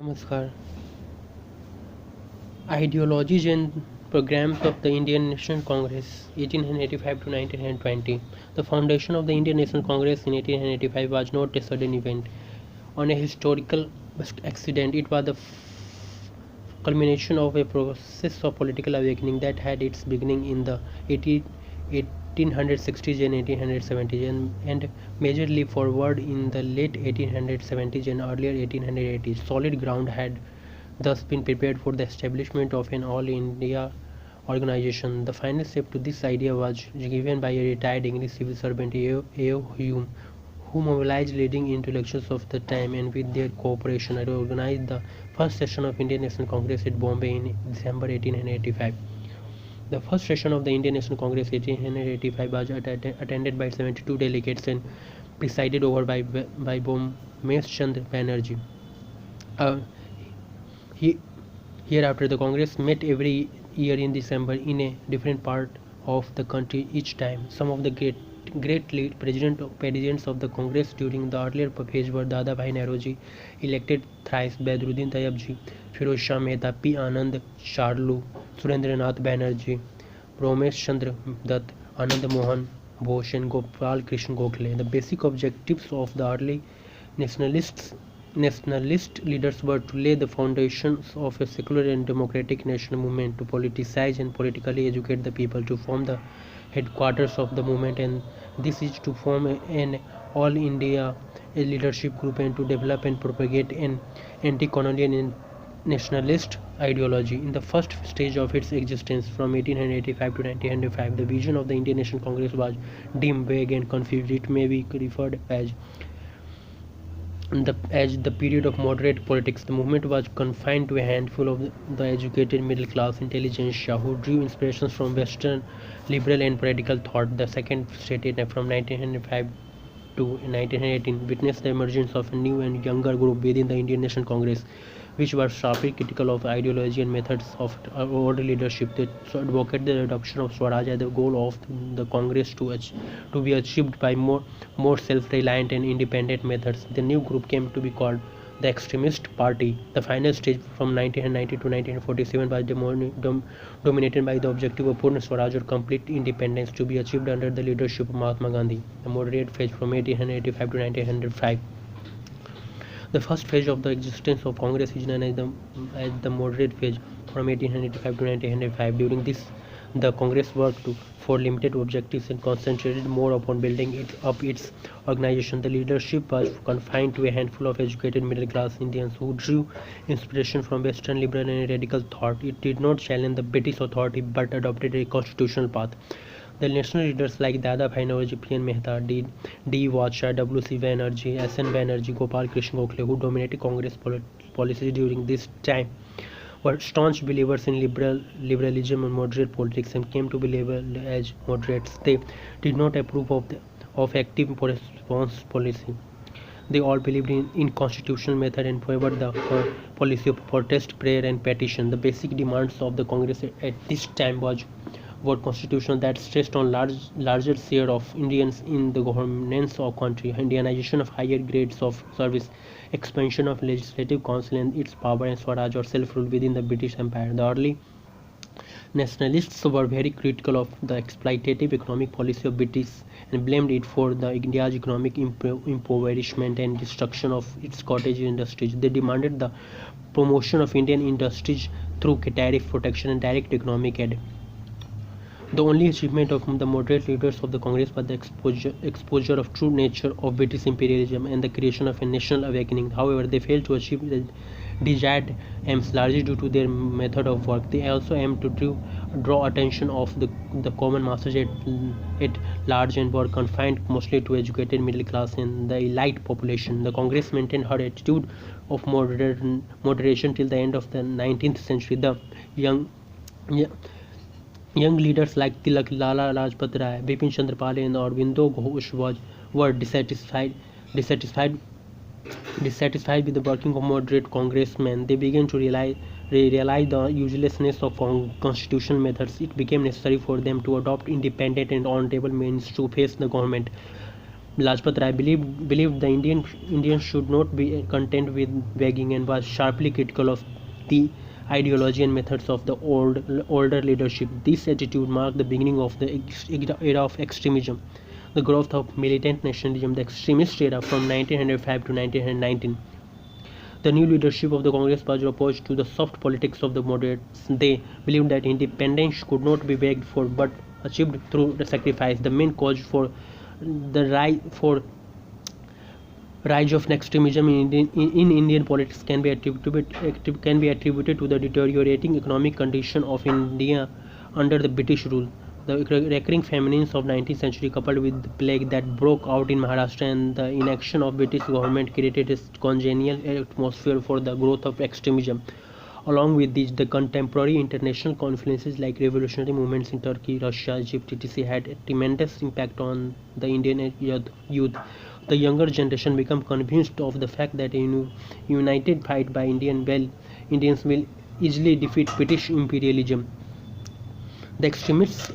Namaskar. Ideologies and programs of the Indian National Congress 1885 to 1920. The foundation of the Indian National Congress in 1885 was not a sudden event on a historical accident. It was the culmination of a process of political awakening that had its beginning in the 1860s and 1870s and major leap forward in the late 1870s and earlier 1880s. Solid ground had thus been prepared for the establishment of an all India organization. The final step to this idea was given by a retired English civil servant A.O. Hume, who mobilized leading intellectuals of the time and with their cooperation organized the first session of Indian National Congress at Bombay in December 1885. The first session of the Indian National Congress 1885 was attended by 72 delegates and presided over by Bommesh Chandra Banerjee. Uh, he, Hereafter, the Congress met every year in December in a different part of the country each time. Some of the great lead presidents of the Congress during the earlier phase were Dadabhai Nauroji, elected thrice, Badruddin Tayyabji, Firoz Shah Mehta, P. Anand Sharlu, Surendranath Banerjee, Romesh Chandra Dutt, Anand Mohan Bose, and Gopal Krishna Gokhale. The basic objectives of the early nationalists nationalist leaders were to lay the foundations of a secular and democratic national movement, to politicize and politically educate the people, to form the headquarters of the movement, and this is to form an all India leadership group and to develop and propagate an anti-colonial and nationalist ideology. In the first stage of its existence, from 1885 to 1905, the vision of the Indian National Congress was dim, vague, and confused. It may be referred as the period of moderate politics. The movement was confined to a handful of the educated middle class intelligentsia who drew inspirations from Western liberal and political thought. The second stated from 1905 to 1918 witnessed the emergence of a new and younger group within the Indian National Congress, which were sharply critical of ideology and methods of old leadership. They advocated the adoption of Swaraj as the goal of the Congress to be achieved by more self-reliant and independent methods. The new group came to be called the Extremist Party. The final stage from 1990 to 1947 was dominated by the objective of Purna Swaraj or complete independence to be achieved under the leadership of Mahatma Gandhi. The moderate phase from 1885 to 1905. The first phase of the existence of Congress is known as the moderate phase from 1885 to 1905. During this, the Congress worked for limited objectives and concentrated more upon building up its organization. The leadership was confined to a handful of educated middle-class Indians who drew inspiration from Western liberal and radical thought. It did not challenge the British authority but adopted a constitutional path. The national leaders like Dadabhai Nauroji, P. N. Mehta, D. Vacha, W. C. Banerjee, S. N. Banerjee, Gopal Krishna Gokhale, who dominated Congress policies during this time, were staunch believers in liberalism and moderate politics and came to be labeled as moderates. They did not approve of active response policy. They all believed in constitutional method and favored the policy of protest, prayer, and petition. The basic demands of the Congress at this time were constitutional that stressed on larger share of Indians in the governance of country, Indianization of higher grades of service, expansion of legislative council and its power, and Swaraj or self-rule within the British Empire. The early nationalists were very critical of the exploitative economic policy of British and blamed it for the India's economic impoverishment and destruction of its cottage industries. They demanded the promotion of Indian industries through tariff protection and direct economic aid. The only achievement of the moderate leaders of the Congress was the exposure of true nature of British imperialism and the creation of a national awakening. However, they failed to achieve the desired aims largely due to their method of work. They also aimed to draw attention of the common masses at large and were confined mostly to educated middle class and the elite population. The Congress maintained her attitude of moderation till the end of the 19th century. The young leaders like Tilak, Lala Lajpat Rai, Bipin Chandra Pal, and Aurobindo Ghosh were dissatisfied with the working of moderate congressmen. They began to realize the uselessness of constitutional methods. It became necessary for them to adopt independent and honorable means to face the government. Lajpat Rai believed the Indians should not be content with begging and was sharply critical of the ideology and methods of the older leadership. This attitude marked the beginning of the era of extremism, the growth of militant nationalism, the extremist era from 1905 to 1919. The new leadership of the Congress was opposed to the soft politics of the moderates. They believed that independence could not be begged for but achieved through the sacrifice. The main cause for the rise of extremism in Indian politics can be attributed to the deteriorating economic condition of India under the British rule. The recurring famines of 19th century, coupled with the plague that broke out in Maharashtra and the inaction of British government, created a congenial atmosphere for the growth of extremism. Along with these, the contemporary international confluences like revolutionary movements in Turkey, Russia, Egypt, etc. had a tremendous impact on the Indian youth. The younger generation became convinced of the fact that a united fight by Indians will easily defeat British imperialism. The extremists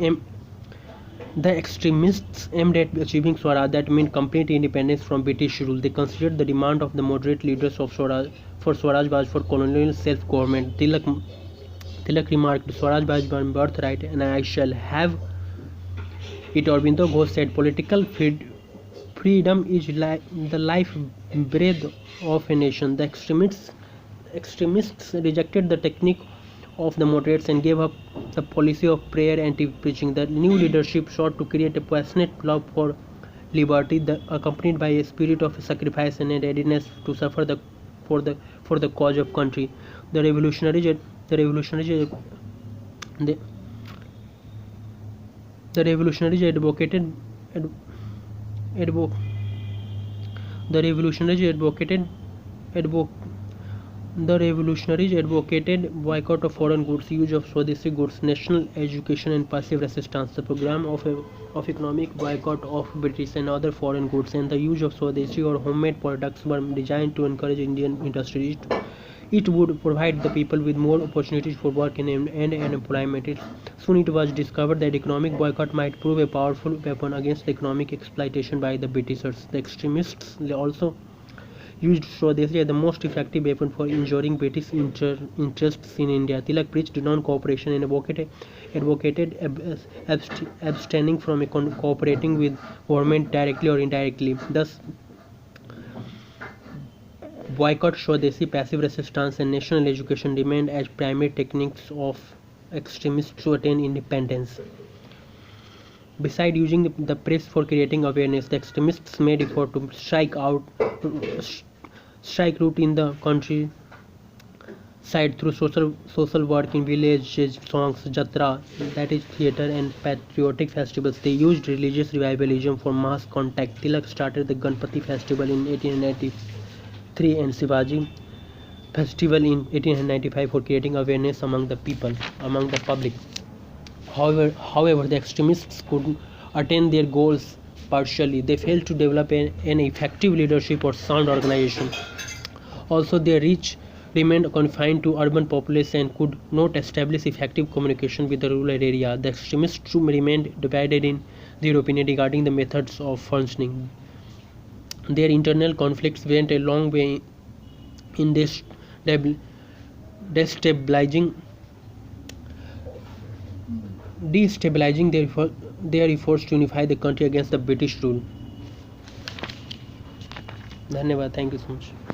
aimed at achieving Swaraj, that meant complete independence from British rule. They considered the demand of the moderate leaders of Swaraj was for colonial self-government. Tilak remarked, "Swaraj was my birthright and I shall have it." Aurobindo Ghosh said, "Political freedom is the life breath of a nation." The extremists rejected the technique of the moderates and gave up the policy of prayer and preaching. The new leadership sought to create a passionate love for liberty, accompanied by a spirit of sacrifice and a readiness to suffer for the cause of country. The revolutionaries advocated boycott of foreign goods, use of Swadeshi goods, national education and passive resistance. The program of economic boycott of British and other foreign goods and the use of Swadeshi or homemade products were designed to encourage Indian industries. It would provide the people with more opportunities for work and employment. Soon it was discovered that economic boycott might prove a powerful weapon against the economic exploitation by the Britishers. The extremists also used Swadeshi as the most effective weapon for ensuring British interests in India. Tilak preached non-cooperation and advocated abstaining from cooperating with government directly or indirectly. Thus, boycott, Swadeshi, passive resistance, and national education remained as primary techniques of extremists to attain independence. Besides using the press for creating awareness, the extremists made effort to strike root in the country side through social work in villages, songs, jatra, that is theatre, and patriotic festivals. They used religious revivalism for mass contact. Tilak started the Ganpati festival in 1893 and Shivaji festival in 1895 for creating awareness among the public. However, the extremists could attain their goals partially. They failed to develop an effective leadership or sound organization. Also, their reach remained confined to urban populace and could not establish effective communication with the rural area. The extremists remained divided in their opinion regarding the methods of functioning. Their internal conflicts went a long way in destabilizing their efforts to unify the country against the British rule. धन्यवाद. Thank you so much.